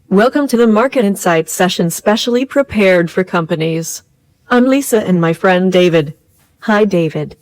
Welcome to the Market Insights session specially prepared for companies. I'm Lisa and my friend David. Hi, David.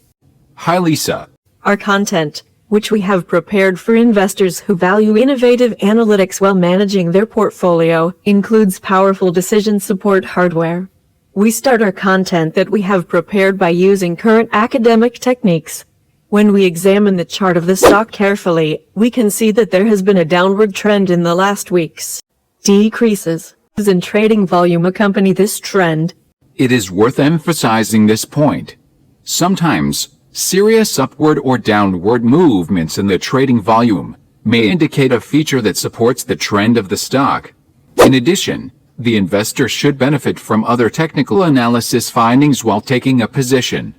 Hi, Lisa. Our content, which we have prepared for investors who value innovative analytics while managing their portfolio, includes powerful decision support hardware. We start our content that we have prepared by using current academic techniques. When we examine the chart of the stock carefully, we can see that there has been a downward trend in the last weeks. Decreases in trading volume accompany this trend. It is worth emphasizing this point. Sometimes, serious upward or downward movements in the trading volume may indicate a feature that supports the trend of the stock. In addition, the investor should benefit from other technical analysis findings while taking a position.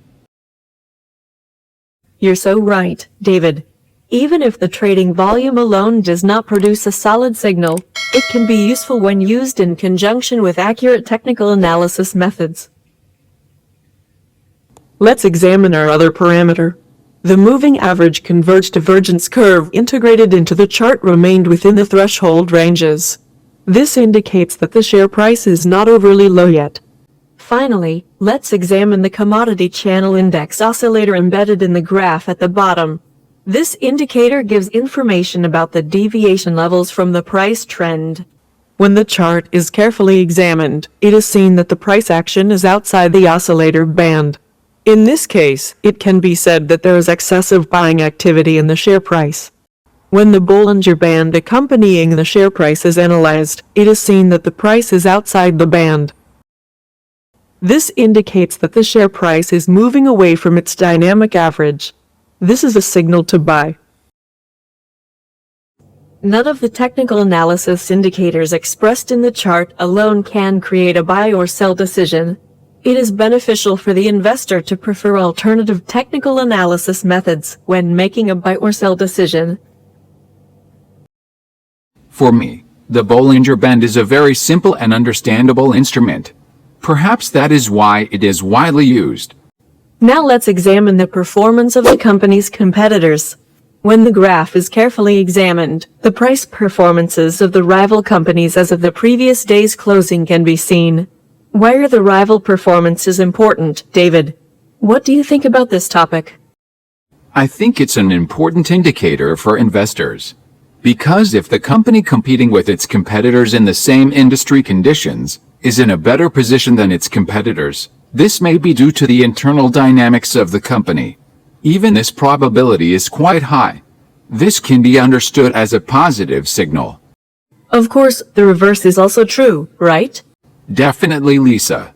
You're so right, David. Even if the trading volume alone does not produce a solid signal, it can be useful when used in conjunction with accurate technical analysis methods. Let's examine our other parameter. The moving average converged divergence curve integrated into the chart remained within the threshold ranges. This indicates that the share price is not overly low yet. Finally, let's examine the commodity channel index oscillator embedded in the graph at the bottom. This indicator gives information about the deviation levels from the price trend. When the chart is carefully examined, it is seen that the price action is outside the oscillator band. In this case, it can be said that there is excessive buying activity in the share price. When the Bollinger Band accompanying the share price is analyzed, it is seen that the price is outside the band. This indicates that the share price is moving away from its dynamic average. This is a signal to buy. None of the technical analysis indicators expressed in the chart alone can create a buy or sell decision. It is beneficial for the investor to prefer alternative technical analysis methods when making a buy or sell decision. For me, the Bollinger Band is a very simple and understandable instrument. Perhaps that is why it is widely used. Now let's examine the performance of the company's competitors. When the graph is carefully examined, the price performances of the rival companies as of the previous day's closing can be seen. Why are the rival performances important, David? What do you think about this topic? I think it's an important indicator for investors. Because if the company competing with its competitors in the same industry conditions is in a better position than its competitors, this may be due to the internal dynamics of the company. Even this probability is quite high. This can be understood as a positive signal. Of course, the reverse is also true, right? Definitely, Lisa.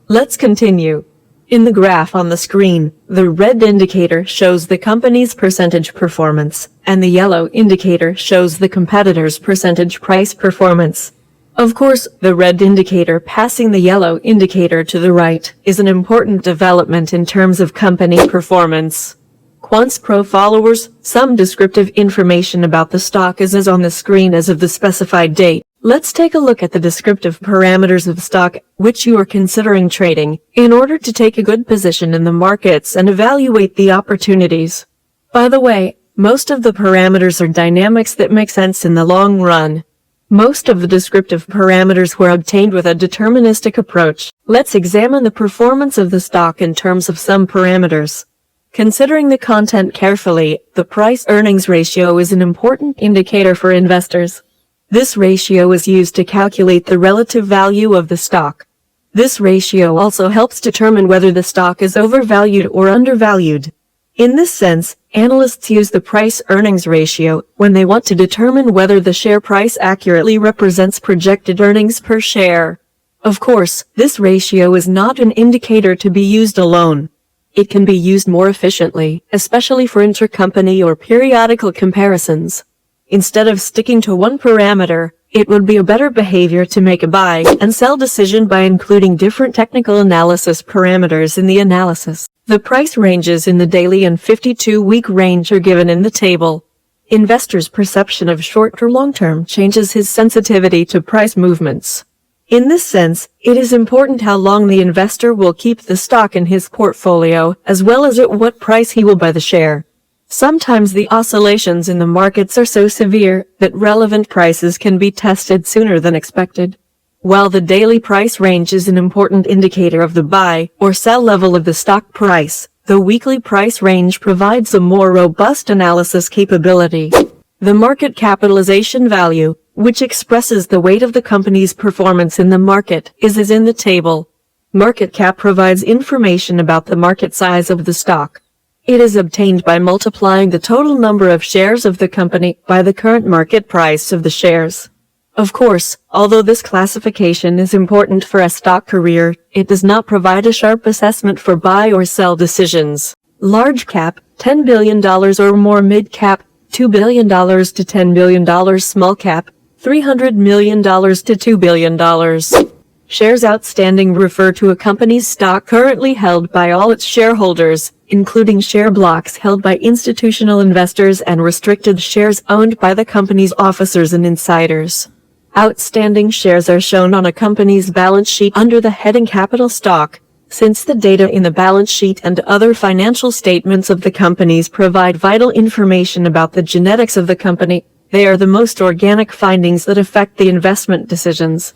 Let's continue. In the graph on the screen, the red indicator shows the company's percentage performance, and the yellow indicator shows the competitor's percentage price performance. Of course, the red indicator passing the yellow indicator to the right is an important development in terms of company performance. Quants Pro followers, some descriptive information about the stock is on the screen as of the specified date. Let's take a look at the descriptive parameters of the stock which you are considering trading in order to take a good position in the markets and evaluate the opportunities. By the way, most of the parameters are dynamics that make sense in the long run. Most of the descriptive parameters were obtained with a deterministic approach. Let's examine the performance of the stock in terms of some parameters. Considering the content carefully, the price-earnings ratio is an important indicator for investors. This ratio is used to calculate the relative value of the stock. This ratio also helps determine whether the stock is overvalued or undervalued. In this sense, analysts use the price-earnings ratio when they want to determine whether the share price accurately represents projected earnings per share. Of course, this ratio is not an indicator to be used alone. It can be used more efficiently, especially for intercompany or periodical comparisons. Instead of sticking to one parameter, it would be a better behavior to make a buy and sell decision by including different technical analysis parameters in the analysis. The price ranges in the daily and 52-week range are given in the table. Investors' perception of short or long-term changes his sensitivity to price movements. In this sense, it is important how long the investor will keep the stock in his portfolio, as well as at what price he will buy the share. Sometimes the oscillations in the markets are so severe that relevant prices can be tested sooner than expected. While the daily price range is an important indicator of the buy or sell level of the stock price, the weekly price range provides a more robust analysis capability. The market capitalization value, which expresses the weight of the company's performance in the market, is as in the table. Market cap provides information about the market size of the stock. It is obtained by multiplying the total number of shares of the company by the current market price of the shares. Of course, although this classification is important for a stock career, it does not provide a sharp assessment for buy or sell decisions. Large cap, $10 billion or more, mid cap, $2 billion to $10 billion, small cap, $300 million to $2 billion. Shares outstanding refer to a company's stock currently held by all its shareholders, including share blocks held by institutional investors and restricted shares owned by the company's officers and insiders. Outstanding shares are shown on a company's balance sheet under the heading Capital Stock. Since the data in the balance sheet and other financial statements of the companies provide vital information about the genetics of the company, they are the most organic findings that affect the investment decisions.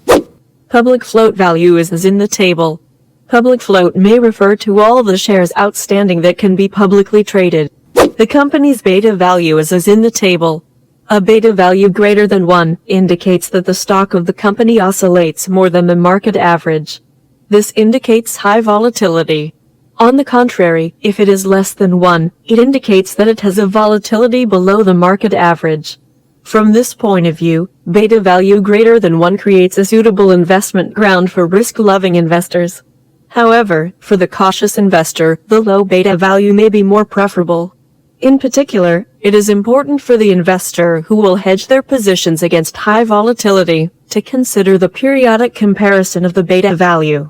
Public float value is as in the table. Public float may refer to all the shares outstanding that can be publicly traded. The company's beta value is as in the table. A beta value greater than 1 indicates that the stock of the company oscillates more than the market average. This indicates high volatility. On the contrary, if it is less than 1, it indicates that it has a volatility below the market average. From this point of view, beta value greater than 1 creates a suitable investment ground for risk-loving investors. However, for the cautious investor, the low beta value may be more preferable. In particular, it is important for the investor who will hedge their positions against high volatility to consider the periodic comparison of the beta value.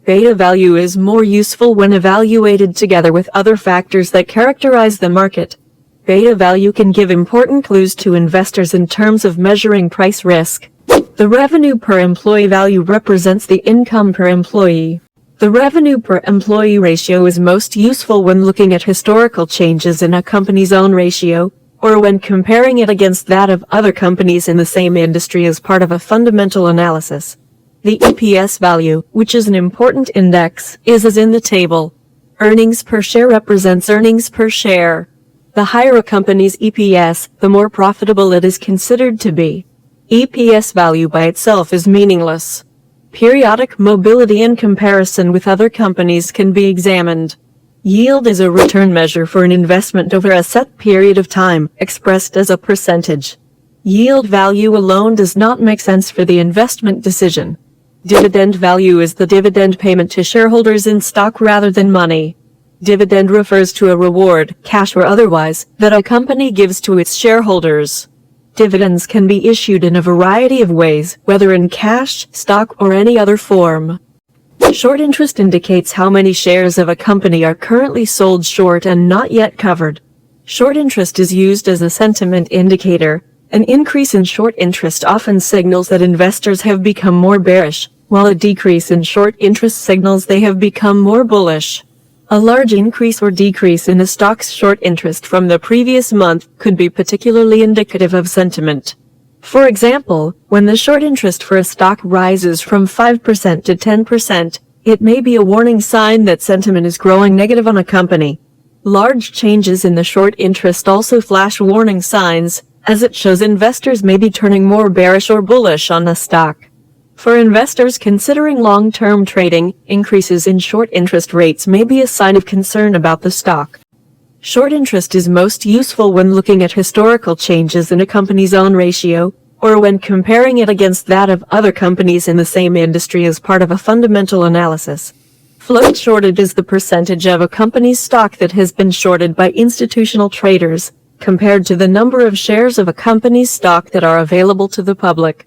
Beta value is more useful when evaluated together with other factors that characterize the market. Beta value can give important clues to investors in terms of measuring price risk. The revenue per employee value represents the income per employee. The revenue per employee ratio is most useful when looking at historical changes in a company's own ratio, or when comparing it against that of other companies in the same industry as part of a fundamental analysis. The EPS value, which is an important index, is as in the table. Earnings per share represents earnings per share. The higher a company's EPS, the more profitable it is considered to be. EPS value by itself is meaningless. Periodic mobility in comparison with other companies can be examined. Yield is a return measure for an investment over a set period of time, expressed as a percentage. Yield value alone does not make sense for the investment decision. Dividend value is the dividend payment to shareholders in stock rather than money. Dividend refers to a reward, cash or otherwise, that a company gives to its shareholders. Dividends can be issued in a variety of ways, whether in cash, stock, or any other form. Short interest indicates how many shares of a company are currently sold short and not yet covered. Short interest is used as a sentiment indicator. An increase in short interest often signals that investors have become more bearish, while a decrease in short interest signals they have become more bullish. A large increase or decrease in a stock's short interest from the previous month could be particularly indicative of sentiment. For example, when the short interest for a stock rises from 5% to 10%, it may be a warning sign that sentiment is growing negative on a company. Large changes in the short interest also flash warning signs, as it shows investors may be turning more bearish or bullish on a stock. For investors considering long-term trading, increases in short interest rates may be a sign of concern about the stock. Short interest is most useful when looking at historical changes in a company's own ratio, or when comparing it against that of other companies in the same industry as part of a fundamental analysis. Float shorted is the percentage of a company's stock that has been shorted by institutional traders, compared to the number of shares of a company's stock that are available to the public.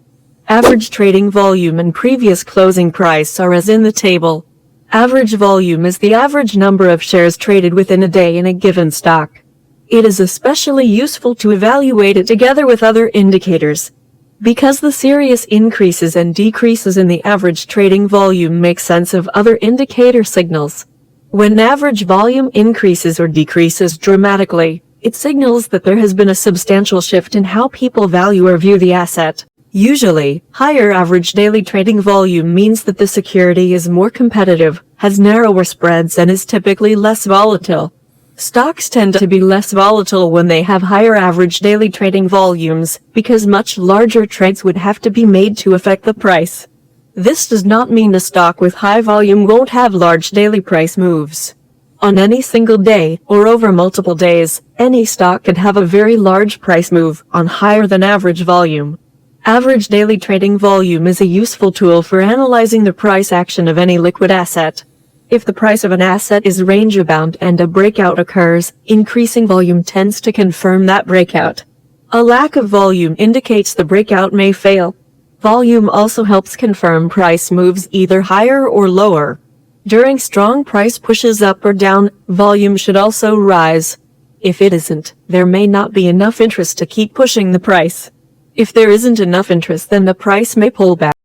Average trading volume and previous closing price are as in the table. Average volume is the average number of shares traded within a day in a given stock. It is especially useful to evaluate it together with other indicators, because the serious increases and decreases in the average trading volume make sense of other indicator signals. When average volume increases or decreases dramatically, It signals that there has been a substantial shift in how people value or view the asset. Usually, higher average daily trading volume means that the security is more competitive, has narrower spreads, and is typically less volatile. Stocks tend to be less volatile when they have higher average daily trading volumes, because much larger trades would have to be made to affect the price. This does not mean a stock with high volume won't have large daily price moves. On any single day, or over multiple days, any stock can have a very large price move on higher than average volume. Average daily trading volume is a useful tool for analyzing the price action of any liquid asset. If the price of an asset is range-bound and a breakout occurs, increasing volume tends to confirm that breakout. A lack of volume indicates the breakout may fail. Volume also helps confirm price moves either higher or lower. During strong price pushes up or down, volume should also rise. If it isn't, there may not be enough interest to keep pushing the price. If there isn't enough interest, then the price may pull back.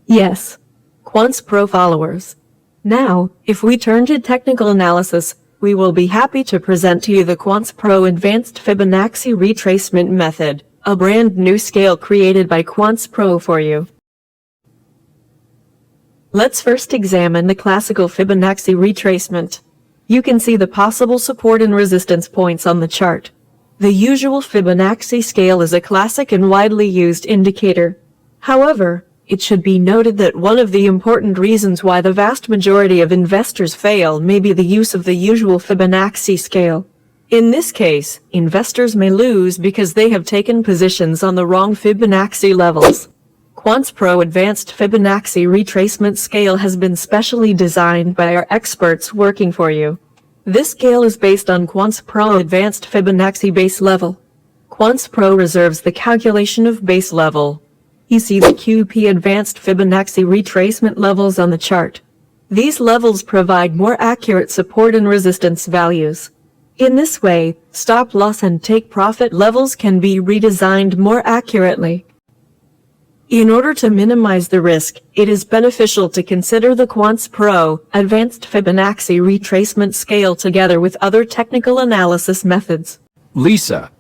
Yes. Quants Pro followers. Now, if we turn to technical analysis, we will be happy to present to you the Quants Pro Advanced Fibonacci Retracement Method, a brand new scale created by Quants Pro for you. Let's first examine the classical Fibonacci retracement. You can see the possible support and resistance points on the chart. The usual Fibonacci scale is a classic and widely used indicator. However, it should be noted that one of the important reasons why the vast majority of investors fail may be the use of the usual Fibonacci scale. In this case, investors may lose because they have taken positions on the wrong Fibonacci levels. Quants Pro Advanced Fibonacci Retracement Scale has been specially designed by our experts working for you. This scale is based on Quants Pro Advanced Fibonacci Base Level. Quants Pro reserves the calculation of base level. You see the QP Advanced Fibonacci Retracement levels on the chart. These levels provide more accurate support and resistance values. In this way, stop loss and take profit levels can be redesigned more accurately. In order to minimize the risk, it is beneficial to consider the Quants Pro Advanced Fibonacci Retracement Scale together with other technical analysis methods. Lisa,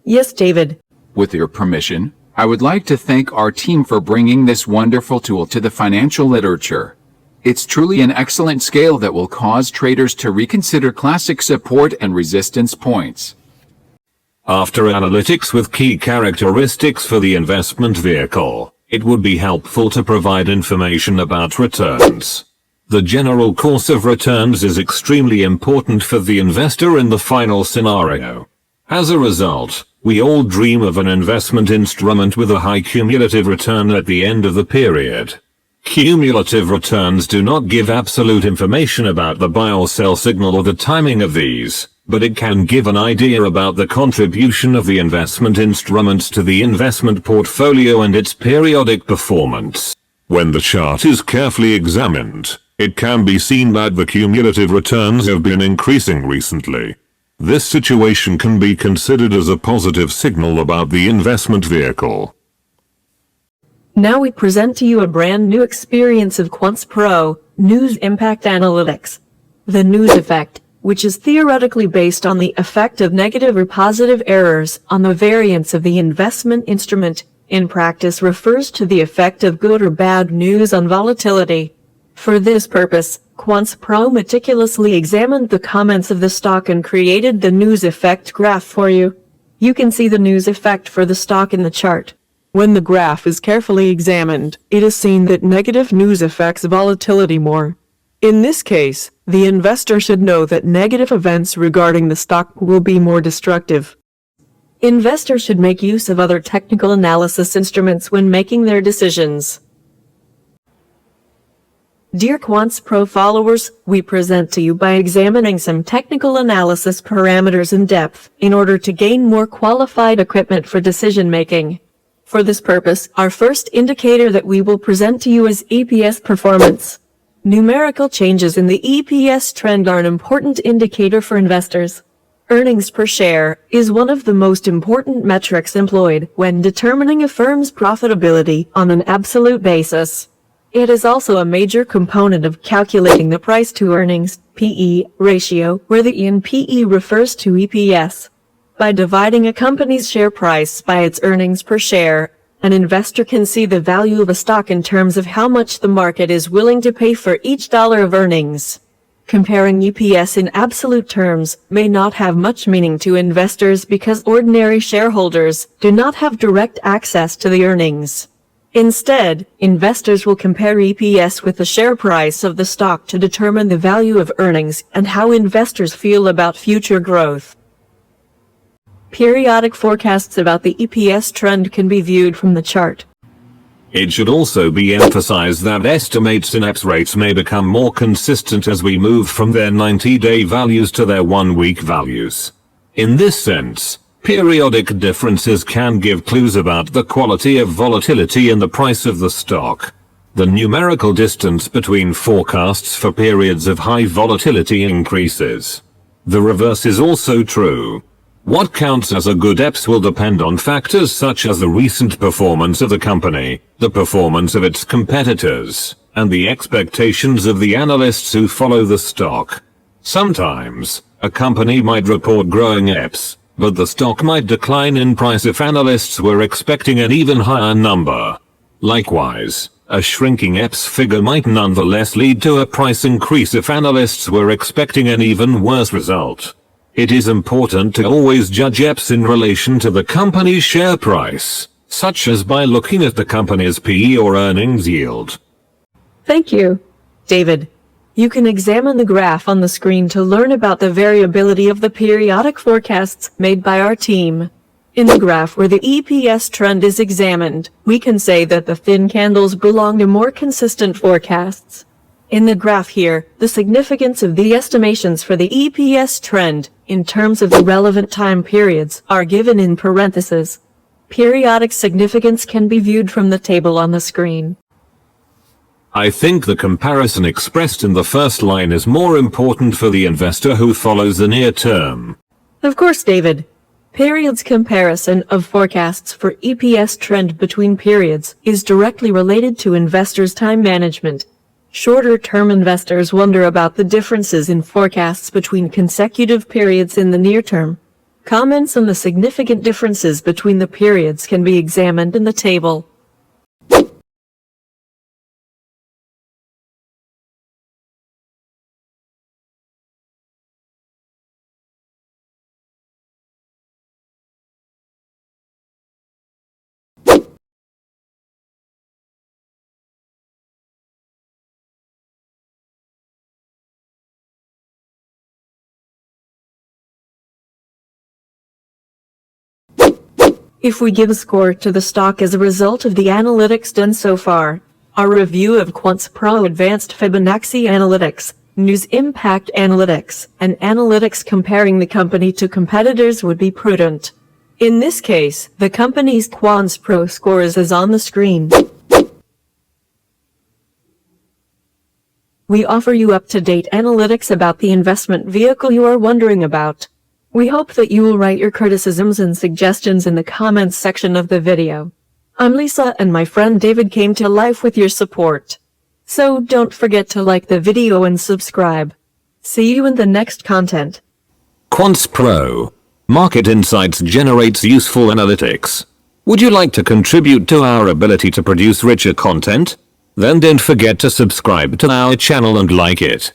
Yes, David. with your permission, I would like to thank our team for bringing this wonderful tool to the financial literature. It's truly an excellent scale that will cause traders to reconsider classic support and resistance points. After analytics with key characteristics for the investment vehicle, it would be helpful to provide information about returns. The general course of returns is extremely important for the investor in the final scenario. As a result, we all dream of an investment instrument with a high cumulative return at the end of the period. Cumulative returns do not give absolute information about the buy or sell signal or the timing of these, but it can give an idea about the contribution of the investment instruments to the investment portfolio and its periodic performance. When the chart is carefully examined, it can be seen that the cumulative returns have been increasing recently. This situation can be considered as a positive signal about the investment vehicle. Now we present to you a brand new experience of Quants Pro News Impact Analytics. The news effect, which is theoretically based on the effect of negative or positive errors on the variance of the investment instrument, in practice refers to the effect of good or bad news on volatility. For this purpose, Quants Pro meticulously examined the comments of the stock and created the news effect graph for you. You can see the news effect for the stock in the chart. When the graph is carefully examined, it is seen that negative news affects volatility more. In this case, the investor should know that negative events regarding the stock will be more destructive. Investors should make use of other technical analysis instruments when making their decisions. Dear Quants Pro followers, we present to you by examining some technical analysis parameters in depth in order to gain more qualified equipment for decision making. For this purpose, our first indicator that we will present to you is EPS performance. Numerical changes in the EPS trend are an important indicator for investors. Earnings per share is one of the most important metrics employed when determining a firm's profitability on an absolute basis. It is also a major component of calculating the price-to-earnings (PE) ratio, where the E in PE refers to EPS. By dividing a company's share price by its earnings per share, an investor can see the value of a stock in terms of how much the market is willing to pay for each dollar of earnings. Comparing EPS in absolute terms may not have much meaning to investors because ordinary shareholders do not have direct access to the earnings. Instead, investors will compare EPS with the share price of the stock to determine the value of earnings and how investors feel about future growth. Periodic forecasts about the EPS trend can be viewed from the chart. It should also be emphasized that estimates in EPS rates may become more consistent as we move from their 90-day values to their 1-week values. In this sense, periodic differences can give clues about the quality of volatility in the price of the stock. The numerical distance between forecasts for periods of high volatility increases. The reverse is also true. What counts as a good EPS will depend on factors such as the recent performance of the company, the performance of its competitors, and the expectations of the analysts who follow the stock. Sometimes, a company might report growing EPS, but the stock might decline in price if analysts were expecting an even higher number. Likewise, a shrinking EPS figure might nonetheless lead to a price increase if analysts were expecting an even worse result. It is important to always judge EPS in relation to the company's share price, such as by looking at the company's PE or earnings yield. Thank you, David. You can examine the graph on the screen to learn about the variability of the periodic forecasts made by our team. In the graph where the EPS trend is examined, we can say that the thin candles belong to more consistent forecasts. In the graph here, the significance of the estimations for the EPS trend, in terms of the relevant time periods, are given in parentheses. Periodic significance can be viewed from the table on the screen. I think the comparison expressed in the first line is more important for the investor who follows the near term. Of course, David. Periods comparison of forecasts for EPS trend between periods is directly related to investors' time management. Shorter-term investors wonder about the differences in forecasts between consecutive periods in the near term. Comments on the significant differences between the periods can be examined in the table. If we give a score to the stock as a result of the analytics done so far, our review of Quants Pro Advanced Fibonacci Analytics, News Impact Analytics, and analytics comparing the company to competitors would be prudent. In this case, the company's Quants Pro scores is on the screen. We offer you up-to-date analytics about the investment vehicle you are wondering about. We hope that you will write your criticisms and suggestions in the comments section of the video. I'm Lisa and my friend David came to life with your support. So don't forget to like the video and subscribe. See you in the next content. Quants Pro. Market Insights generates useful analytics. Would you like to contribute to our ability to produce richer content? Then don't forget to subscribe to our channel and like it.